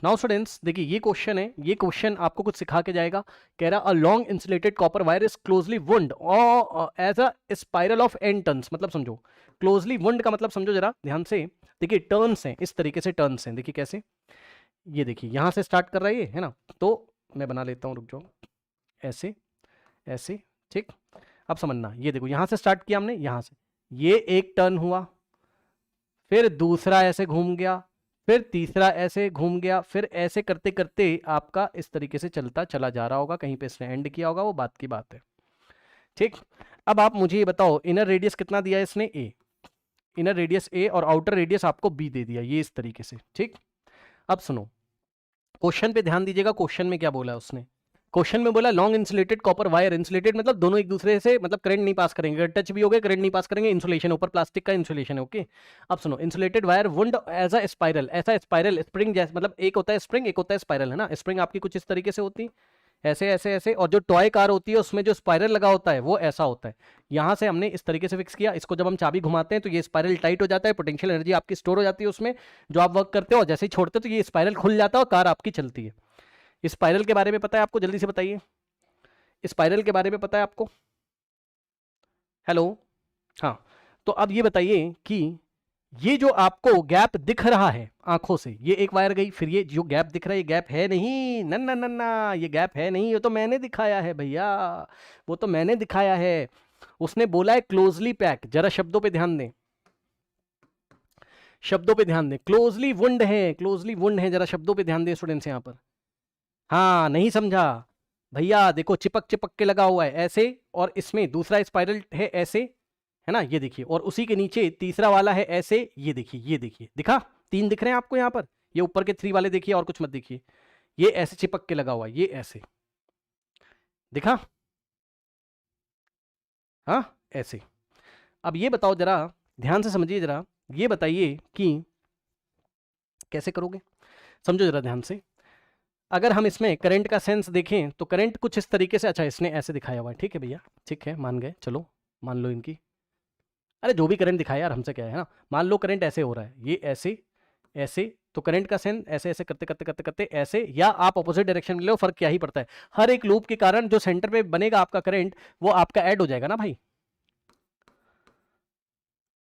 Now students देखिए ये question है, ये क्वेश्चन आपको कुछ सिखा के जाएगा। कह रहा a long insulated copper wire is closely wound और as a spiral of N turns. मतलब समझो क्लोजली वुंड का मतलब समझो जरा ध्यान से। देखिए टर्न्स हैं, इस तरीके से टर्न्स हैं। देखिए कैसे, ये देखिए यहां से स्टार्ट कर रहा है ये, है ना। तो मैं बना लेता हूं, रुक जाओ, ऐसे ऐसे, ठीक। अब समझना, ये देखो यहां से स्टार्ट किया हमने, यहां से ये एक टर्न हुआ, फिर दूसरा ऐसे घूम गया, फिर तीसरा ऐसे घूम गया, फिर ऐसे करते करते आपका इस तरीके से चलता चला जा रहा होगा। कहीं पे इसने एंड किया होगा, वो बात की बात है, ठीक। अब आप मुझे ये बताओ, इनर रेडियस कितना दिया है इसने, ए। इनर रेडियस ए और आउटर रेडियस आपको बी दे दिया, ये इस तरीके से, ठीक। अब सुनो, क्वेश्चन पे ध्यान दीजिएगा। क्वेश्चन में क्या बोला उसने, क्वेश्चन में बोला long insulated copper wire. Insulated मतलब दोनों एक दूसरे से मतलब करंट नहीं पास करेंगे, टच भी हो गए करंट नहीं पास करेंगे। इंसुलेशन ऊपर प्लास्टिक का इंसुलेशन है, ओके। अब सुनो, insulated wire wound as a spiral, ऐसा स्पाइरल स्प्रिंग जैसे, मतलब एक होता है स्प्रिंग, एक होता है स्पाइरल, है ना। स्प्रिंग आपकी कुछ इस तरीके से होती है, ऐसे ऐसे ऐसे, और जो टॉय कार होती है उसमें जो स्पाइरल लगा होता है वो ऐसा होता है। यहां से हमने इस तरीके से फिक्स किया, इसको जब हम चाबी घुमाते हैं तो ये स्पाइरल टाइट हो जाता है, पोटेंशियल एनर्जी आपकी स्टोर हो जाती है उसमें, जो आप वर्क करते हो। जैसे ही छोड़ते हो तो ये स्पाइरल खुल जाता है और कार आपकी चलती है। स्पाइरल के बारे में पता है आपको, जल्दी से बताइए, स्पाइरल के बारे में पता है आपको? हेलो, हाँ। तो अब ये बताइए कि ये जो आपको गैप दिख रहा है आंखों से, ये एक वायर गई, फिर ये जो गैप दिख रहा है ये गैप है नहीं, नन्ना नन्ना, ये गैप है नहीं, ये तो मैंने दिखाया है भैया, वो तो मैंने दिखाया है। उसने बोला है क्लोजली पैक, जरा शब्दों पे ध्यान दें, शब्दों पे ध्यान दें। क्लोजली वुंड है, क्लोजली वुंड है, जरा शब्दों पे ध्यान दें स्टूडेंट्स यहां पर। हाँ नहीं समझा भैया, देखो चिपक चिपक के लगा हुआ है ऐसे, और इसमें दूसरा स्पाइरल है ऐसे, है ना, ये देखिए, और उसी के नीचे तीसरा वाला है ऐसे, ये देखिए, ये देखिए, दिखा, तीन दिख रहे हैं आपको यहाँ पर। ये ऊपर के थ्री वाले देखिए, और कुछ मत देखिए, ये ऐसे चिपक के लगा हुआ है, ये ऐसे दिखा, हाँ ऐसे। अब ये बताओ जरा, ध्यान से समझिए जरा, ये बताइए कि कैसे करोगे, समझो जरा ध्यान से। अगर हम इसमें करंट का सेंस देखें तो करंट कुछ इस तरीके से, अच्छा इसने ऐसे दिखाया हुआ है, ठीक है भैया, ठीक है, मान गए, चलो मान लो इनकी, अरे जो भी करंट दिखाया यार, हमसे क्या है ना। मान लो करंट ऐसे हो रहा है, ये ऐसे ऐसे, तो करंट का सेंस ऐसे ऐसे करते करते करते करते ऐसे, या आप अपोजिट डायरेक्शन में लो, फर्क क्या ही पड़ता है। हर एक लूप के कारण जो सेंटर पे बनेगा आपका करंट, वो आपका ऐड हो जाएगा ना भाई,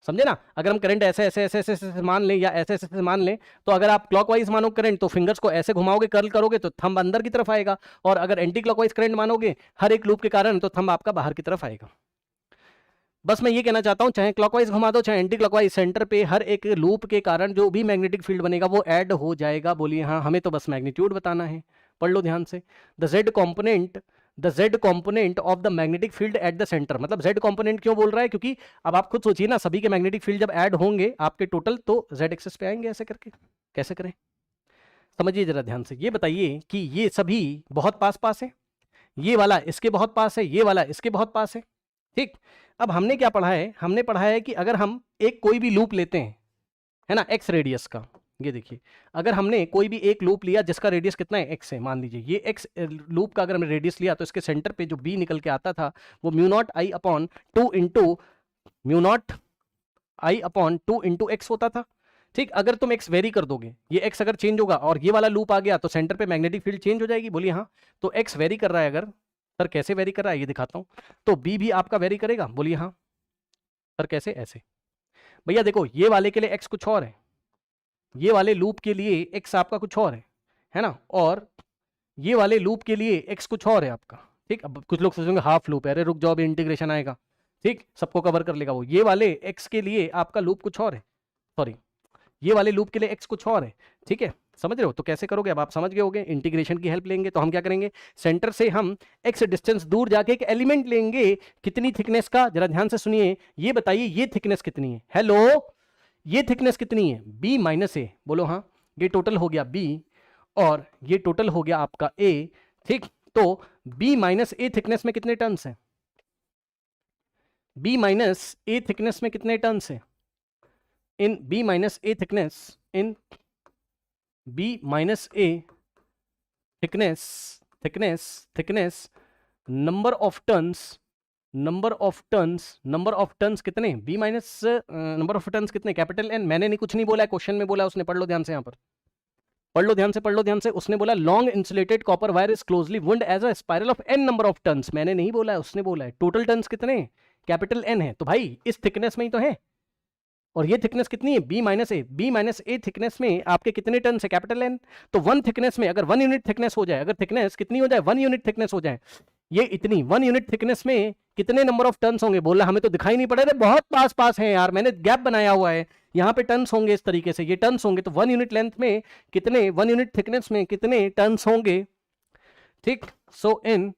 समझे ना। अगर हम करंट ऐसे ऐसे ऐसे ऐसे ऐसे मान लें, या ऐसे ऐसे ऐसे मान लें, तो अगर आप क्लॉकवाइज मानो करंट, तो फिंगर्स को ऐसे घुमाओगे, कर्ल करोगे तो थंब अंदर की तरफ आएगा, और अगर एंटी क्लॉकवाइज करंट मानोगे हर एक लूप के कारण, तो थंब आपका बाहर की तरफ आएगा। बस मैं ये कहना चाहता हूं, चाहे क्लॉकवाइज घुमा दो चाहे एंटी क्लॉकवाइज, सेंटर पे हर एक लूप के कारण जो भी मैग्नेटिक फील्ड बनेगा वो ऐड हो जाएगा। बोलिए हाँ, हमें तो बस मैग्नीट्यूड बताना है। पढ़ लो ध्यान से, the Z component, the Z component of the magnetic field at the centre. मतलब जेड कॉम्पोनेंट क्यों बोल रहा है, क्योंकि अब आप खुद सोचिए ना, सभी के मैग्नेटिक फील्ड जब ऐड होंगे आपके टोटल, तो जेड एक्सेस पे आएंगे ऐसे करके। कैसे करें, समझिए जरा ध्यान से। ये बताइए कि ये सभी बहुत पास पास है, ये वाला इसके बहुत पास है, ये वाला इसके बहुत पास है, ठीक। अब हमने क्या पढ़ा है, हमने पढ़ा है कि अगर हम एक कोई भी लूप लेते हैं, है ना, एक्स रेडियस का, ये देखिए, अगर हमने कोई भी एक लूप लिया जिसका रेडियस कितना है, एक्स है, मान लीजिए ये एक्स लूप का अगर हमने रेडियस लिया, तो इसके सेंटर पे जो बी निकल के आता था वो mu naught I upon two into mu naught I upon two into X होता था, ठीक। अगर तुम एक्स वेरी कर दोगे, ये एक्स अगर चेंज होगा और ये वाला लूप आ गया, तो सेंटर पे मैग्नेटिक फील्ड चेंज हो जाएगी। बोलिए हाँ। तो एक्स वेरी कर रहा है, अगर सर कैसे वेरी कर रहा है ये दिखाता हूं, तो बी भी आपका वेरी करेगा। बोलिए हाँ सर कैसे, ऐसे। भैया देखो, ये वाले के लिए एक्स कुछ और है, ये वाले लूप के लिए एक्स आपका कुछ और है ना, और ये वाले लूप के लिए एक्स कुछ और है आपका, ठीक। अब कुछ लोग सोचेंगे हाफ लूप है, अरे रुक जाओ अभी इंटीग्रेशन आएगा, ठीक, सबको कवर कर लेगा वो। ये वाले एक्स के लिए आपका लूप कुछ और है, सॉरी ये वाले लूप के लिए एक्स कुछ और है, ठीक है, समझ रहे हो। तो कैसे करोगे, अब आप समझ गए होगे, इंटीग्रेशन की हेल्प लेंगे। तो हम क्या करेंगे, सेंटर से हम एक्स डिस्टेंस दूर जाके एक एलिमेंट लेंगे, कितनी थिकनेस का, जरा ध्यान से सुनिए। ये बताइए ये थिकनेस कितनी है, हेलो, ये थिकनेस कितनी है, बी माइनस ए, बोलो हाँ। ये टोटल हो गया बी, और ये टोटल हो गया आपका ए, ठीक। तो बी माइनस ए थिकनेस में कितने टर्न्स हैं, बी माइनस ए थिकनेस में कितने टर्न्स हैं, in b minus a thickness, in b minus a thickness, thickness number of turns, number of turns कितने, b minus number of turns कितने, capital N. मैंने नहीं, कुछ नहीं बोला है, क्वेश्चन में बोला है उसने, पढ़ लो ध्यान से यहाँ पर। पढ़ लो ध्यान से, पढ़ लो ध्यान से। उसने बोला long insulated copper wire is closely wound as a spiral of N number of turns. मैंने नहीं बोला है, उसने बोला है। टोटल टर्न्स कितने? कैपिटल एन है, तो भाई इस थिकनेस में ही तो है। और ये थिकनेस कितनी है? B minus a. B minus a thickness में आपके कितने टर्न्स है? Capital N. तो वन थिकनेस में अगर 1 यूनिट थिकनेस हो जाए, अगर थिकनेस कितनी हो जाए? 1 यूनिट थिकनेस हो जाए, ये इतनी 1 यूनिट थिकनेस में कितने नंबर ऑफ टर्न्स होंगे? बोला हमें तो दिखाई नहीं पड़ रहे, बहुत पास पास है यार, मैंने गैप बनाया हुआ है, यहाँ पे टर्न्स होंगे इस तरीके से, ये टर्न्स होंगे। तो 1 यूनिट लेंथ में कितने, 1 यूनिट थिकनेस में कितने टर्न्स होंगे? ठीक, सो इन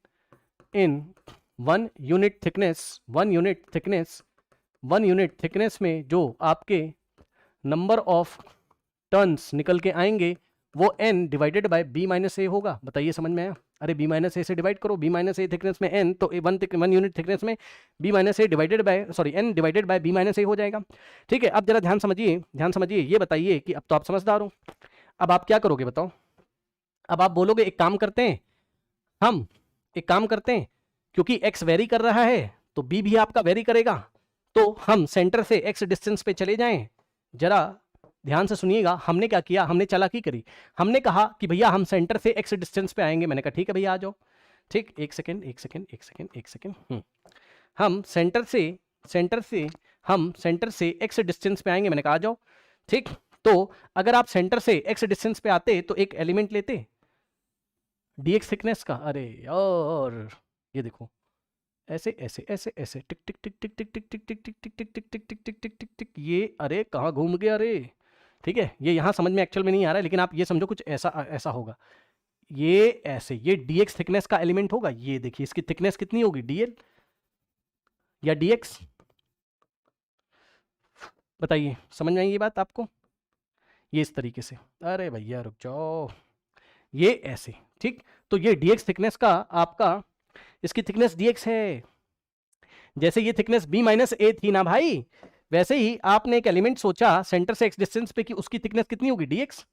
1 unit thickness, 1 unit thickness, 1 unit thickness में जो आपके नंबर ऑफ टर्न्स निकल के आएंगे वो n divided by b minus a होगा। बताइए समझ में आया? अरे b माइनस ए से डिवाइड करो, b माइनस ए थिकनेस में n, तो 1 यूनिट थिकनेस में b minus a divided by, sorry n divided by b minus a हो जाएगा। ठीक है, अब जरा ध्यान समझिए, ध्यान समझिए, ये बताइए कि अब तो आप समझदार हो, अब आप क्या करोगे बताओ? अब आप बोलोगे एक काम करते हैं, हम एक काम करते हैं, क्योंकि x वेरी कर रहा है तो b भी आपका वेरी करेगा, तो हम सेंटर से x डिस्टेंस पे चले जाएं। जरा ध्यान से सुनिएगा, हमने क्या किया? हमने चालाकी करी, हमने कहा कि भैया हम सेंटर से x डिस्टेंस पे आएंगे। मैंने कहा ठीक है भैया आ जाओ। ठीक, एक सेकेंड, हम सेंटर से x डिस्टेंस पे आएंगे। मैंने कहा आ जाओ। ठीक, तो अगर आप सेंटर से x डिस्टेंस पे आते तो एक एलिमेंट लेते dx थिकनेस का। अरे यार ये देखो, ऐसे ऐसे ऐसे ऐसे टिक टिक टिक टिक टिक टिक टिक टिक टिक टिक टिक टिक टिक टिक टिक टिक टिक टिक, ये अरे कहाँ घूम गया रे? ठीक है, ये यहाँ समझ में एक्चुअल में नहीं आ रहा है, लेकिन आप ये समझो कुछ ऐसा ऐसा होगा, ये ऐसे, ये dx थिकनेस का एलिमेंट होगा। ये देखिए इसकी थिकनेस कितनी होगी? dl या dx? बताइए, समझ में आई ये बात आपको? ये इस तरीके से, अरे भैया रुक जाओ, ये ऐसे। ठीक, तो ये dx थिकनेस का आपका, इसकी थिकनेस dx है। जैसे ये थिकनेस b माइनस ए थी ना भाई, वैसे ही आपने एक एलिमेंट सोचा सेंटर से x डिस्टेंस पे कि उसकी थिकनेस कितनी होगी? dx।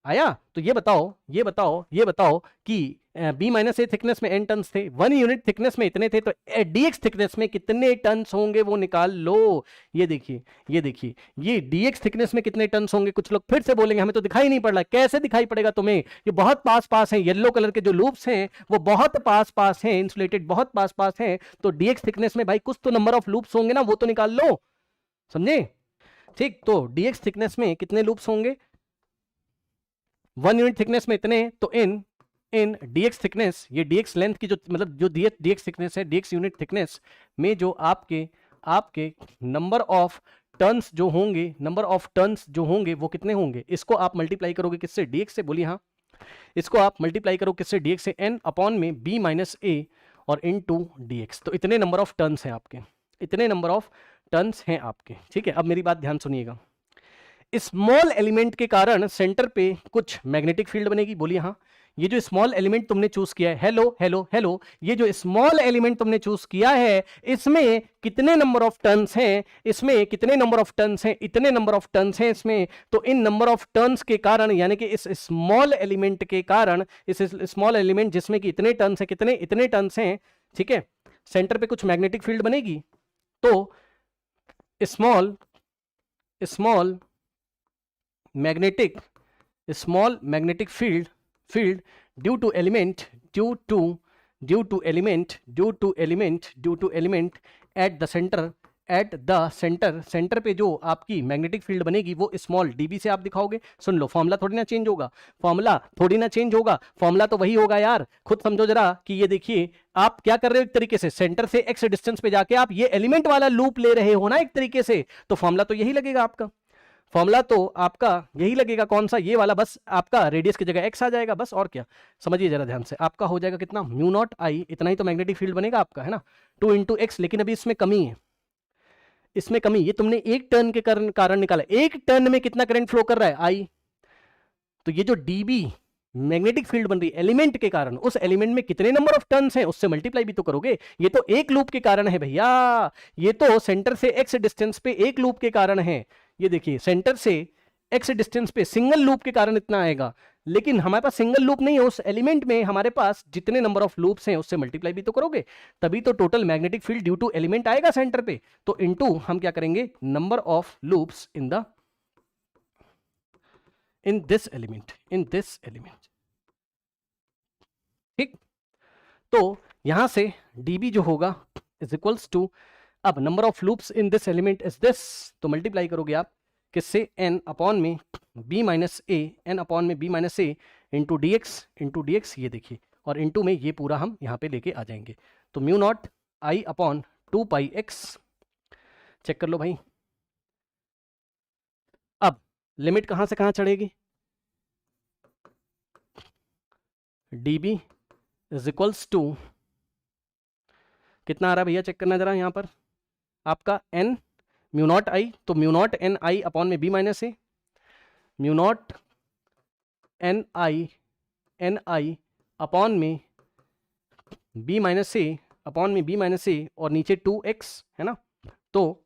आया? तो ये बताओ कि b माइनस ए थिकनेस में n टन्स थे, 1 यूनिट थिकनेस में इतने थे, तो dx थिकनेस में कितने टन्स होंगे वो निकाल लो। ये देखिए, ये dx थिकनेस में कितने टन्स होंगे? कुछ लोग फिर से बोलेंगे हमें तो दिखाई नहीं पड़ रहा। कैसे दिखाई पड़ेगा तुम्हें? ये बहुत पास पास हैं, येलो कलर के जो लूप्स हैं वो बहुत पास पास हैं, इंसुलेटेड बहुत पास पास हैं, तो dx थिकनेस में भाई कुछ तो नंबर ऑफ लूप्स होंगे ना, वो तो निकाल लो। समझे? ठीक, तो dx थिकनेस में कितने लूप्स होंगे? 1 यूनिट थिकनेस में इतने, तो इन dx थिकनेस, ये dx लेंथ की जो, मतलब जो dx थिकनेस है, dx यूनिट थिकनेस में जो आपके नंबर ऑफ टर्न्स जो होंगे, नंबर ऑफ टर्न्स जो होंगे वो कितने होंगे? इसको आप मल्टीप्लाई करोगे किससे? dx से। बोलिए हाँ, इसको आप मल्टीप्लाई करो किससे? dx से, n अपॉन में b माइनस ए और इनटू dx। तो इतने नंबर ऑफ टर्न्स हैं आपके, इतने नंबर ऑफ टर्न्स हैं आपके। ठीक है, अब मेरी बात ध्यान सुनिएगा, स्मॉल एलिमेंट के कारण सेंटर पे कुछ मैग्नेटिक फील्ड बनेगी। बोलिए हाँ, ये जो स्मॉल एलिमेंट तुमने चूज किया है, हेलो हेलो हेलो, ये जो स्मॉल एलिमेंट तुमने चूज किया है, इसमें कितने नंबर ऑफ टर्न्स हैं? इसमें कितने नंबर ऑफ टर्न्स हैं? इतने नंबर ऑफ टर्न्स हैं इसमें। तो इन नंबर ऑफ टर्न्स के कारण, यानी कि इस स्मॉल एलिमेंट के कारण, इस स्मॉल एलिमेंट जिसमें कि इतने टर्न्स हैं, कितने इतने टर्न्स हैं, ठीक है, सेंटर पे कुछ मैग्नेटिक फील्ड बनेगी। तो small magnetic field due to element at the center पे जो आपकी मैग्नेटिक फील्ड बनेगी वो स्मॉल dB से आप दिखाओगे। सुन लो, फॉर्मूला थोड़ी ना चेंज होगा, फॉर्मूला तो वही होगा यार। खुद समझो जरा कि ये देखिए, आप क्या कर रहे हो, एक तरीके से सेंटर से x डिस्टेंस पे जाके आप ये एलिमेंट वाला लूप ले रहे हो ना एक तरीके से, तो फॉर्मूला तो यही लगेगा आपका, फॉर्मूला तो आपका यही लगेगा। कौन सा? ये वाला। बस आपका रेडियस की जगह x आ जाएगा, बस। और क्या? समझिए जरा ध्यान से, आपका हो जाएगा कितना? म्यू नॉट आई, इतना ही तो मैग्नेटिक फील्ड बनेगा आपका, है ना, 2 इंटू एक्स। लेकिन अभी इसमें कमी है, इसमें कमी, ये तुमने एक टर्न के कारण निकाला, एक टर्न में कितना करंट फ्लो कर रहा है? आई। तो ये जो dB मैग्नेटिक फील्ड बन रही है एलिमेंट के कारण, उस एलिमेंट में कितने नंबर ऑफ टर्न्स हैं उससे मल्टीप्लाई भी तो करोगे। ये तो एक लूप के कारण है भैया, ये तो सेंटर से x डिस्टेंस पे एक लूप के कारण है। ये देखिए, सेंटर से x डिस्टेंस पे सिंगल लूप के कारण इतना आएगा, लेकिन हमारे पास सिंगल लूप नहीं है, उस एलिमेंट में हमारे पास जितने नंबर ऑफ लूप्स हैं उससे मल्टीप्लाई भी तो करोगे, तभी तो total magnetic field due to element आएगा सेंटर पे। तो इनटू हम क्या करेंगे? Number of loops in in this element. ठीक, तो यहां से dB जो होगा इज इक्वल्स टू, अब number of loops in this element is this, तो मल्टीप्लाई करोगे आप किससे, n अपॉन में b minus a, n upon में b minus a into d x, ये देखिए, और इंटू में ये पूरा हम यहाँ पे लेके आ जाएंगे, तो mu naught I upon 2πx, check कर लो भाई। अब लिमिट कहाँ से कहाँ चढ़ेगी, dB इज इक्वल्स टू कितना आ रहा है भैया, चेक करना जरा यहाँ पर आपका n म्यू नॉट आई, तो mu naught N I upon में b minus A, mu naught N I upon में b माइनस ए, अपॉन में b माइनस ए, और नीचे 2x है ना, तो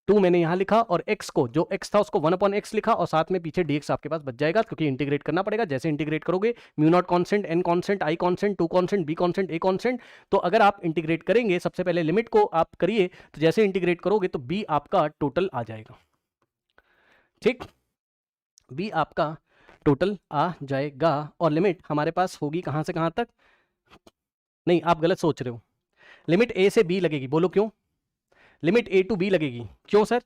2 मैंने यहाँ लिखा और x को, जो x था उसको 1/x लिखा, और साथ में पीछे dx आपके पास बच जाएगा, क्योंकि इंटीग्रेट करना पड़ेगा। जैसे इंटीग्रेट करोगे mu naught constant, n constant, i constant, 2 constant, b constant, a constant, तो अगर आप इंटीग्रेट करेंगे, सबसे पहले लिमिट को आप करिए, तो जैसे इंटीग्रेट करोगे तो b आपका टोटल आ जाएगा। ठीक, b आपका टोटल आ जाएगा, और लिमिट हमारे पास होगी कहाँ से कहाँ तक, नहीं आप गलत सोच रहे हो, लिमिट a से b लगेगी, बोलो क्यों, लिमिट a टू b लगेगी, क्यों सर,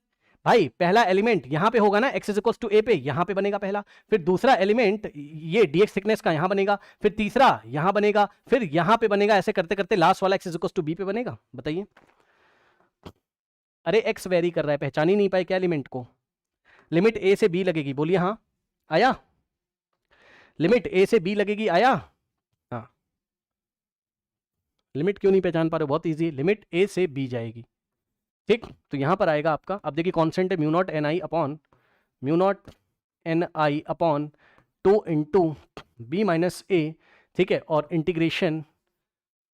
भाई पहला एलिमेंट यहाँ पे होगा ना, x is equals to a पे, यहाँ पे बनेगा पहला, फिर दूसरा एलिमेंट ये dx थिकनेस का यहाँ बनेगा, फिर तीसरा यहाँ बनेगा, फिर यहाँ पे बनेगा, ऐसे करते करते लास्ट वाला x is equals to b पे बनेगा। बताइए, अरे x वेरी कर रहा है, पहचान ही नहीं पाए क्या एलिमेंट को, लिमिट a से b लगेगी, बोलिए हाँ, आया, लिमिट a से b लगेगी, आया, हाँ, लिमिट क्यों नहीं पहचान पा रहे हो, बहुत ईजी, लिमिट a से b जाएगी। ठीक, तो यहां पर आएगा आपका, अब देखिए कांस्टेंट है mu naught N I upon 2 into B minus a, ठीक है, और इंटीग्रेशन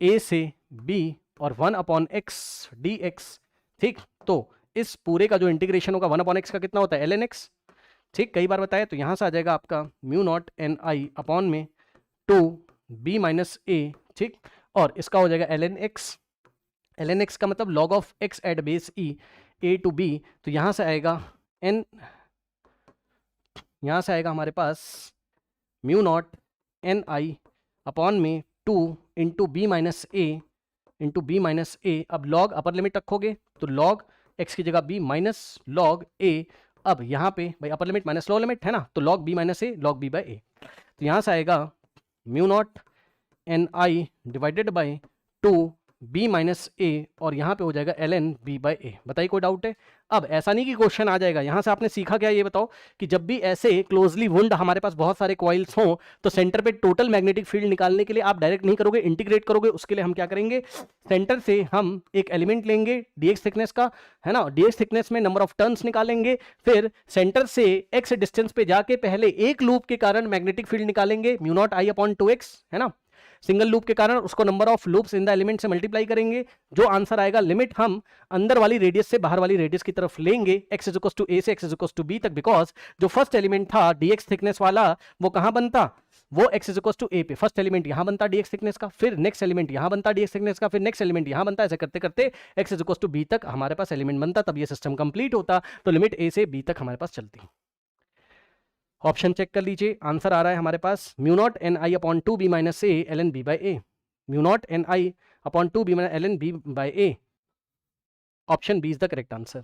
a से b और 1/x dx। ठीक, तो इस पूरे का जो इंटीग्रेशन होगा 1/x का कितना होता है, ln x। ठीक, कई बार बताया, तो यहां से आ जाएगा आपका mu naught N I upon में 2b माइनस ए, ठीक, और इसका हो जाएगा ln x का मतलब log of x at base e a to b, तो यहां से आएगा n, यहां से आएगा हमारे पास mu naught N I upon में 2 इंटू बी माइनस ए, अब log अपर लिमिट रखोगे तो log x की जगह b माइनस log a, अब यहाँ पे भाई upper limit minus lower limit है ना, तो log b minus a log b by a, तो यहाँ से आएगा mu naught N I divided by 2 b minus a, और यहाँ पे हो जाएगा ln b बाई ए। बताइए कोई डाउट है? अब ऐसा नहीं कि क्वेश्चन आ जाएगा, यहाँ से आपने सीखा क्या ये बताओ, कि जब भी ऐसे क्लोजली वुंड हमारे पास बहुत सारे कॉइल्स हों तो सेंटर पे टोटल मैग्नेटिक फील्ड निकालने के लिए आप डायरेक्ट नहीं करोगे, इंटीग्रेट करोगे। उसके लिए हम क्या करेंगे, सेंटर से हम एक एलिमेंट लेंगे dx थिकनेस का, है ना, dx थिकनेस में नंबर ऑफ टर्न्स निकालेंगे, फिर सेंटर से x डिस्टेंस पे जाके पहले एक लूप के कारण मैग्नेटिक फील्ड निकालेंगे mu naught I upon 2x, है ना, सिंगल लूप के कारण, उसको number of loops in the element से मल्टीप्लाई करेंगे, जो आंसर आएगा लिमिट हम अंदर वाली रेडियस से बाहर वाली रेडियस की तरफ लेंगे, x is equal to a से x is equal to b तक, बिकॉज जो फर्स्ट एलिमेंट था dx थिकनेस वाला वो कहां बनता, वो x is equal to a पे, फर्स्ट एलिमेंट यहां बनता dx थिकनेस का, फिर नेक्स्ट एलिमेंट यहां बनता dx थिकनेस का, फिर नेक्स्ट एलिमेंट यहां बनता, ऐसे करते करते x is equal to b तक हमारे पास एलिमेंट बनता, तब ये सिस्टम कंप्लीट होता, तो लिमिट a से b तक हमारे पास चलती। ऑप्शन चेक कर लीजिए, आंसर आ रहा है हमारे पास mu naught N I upon 2 b minus a ln b by a, mu naught N I upon 2 b minus ln b by a, option B is the correct answer.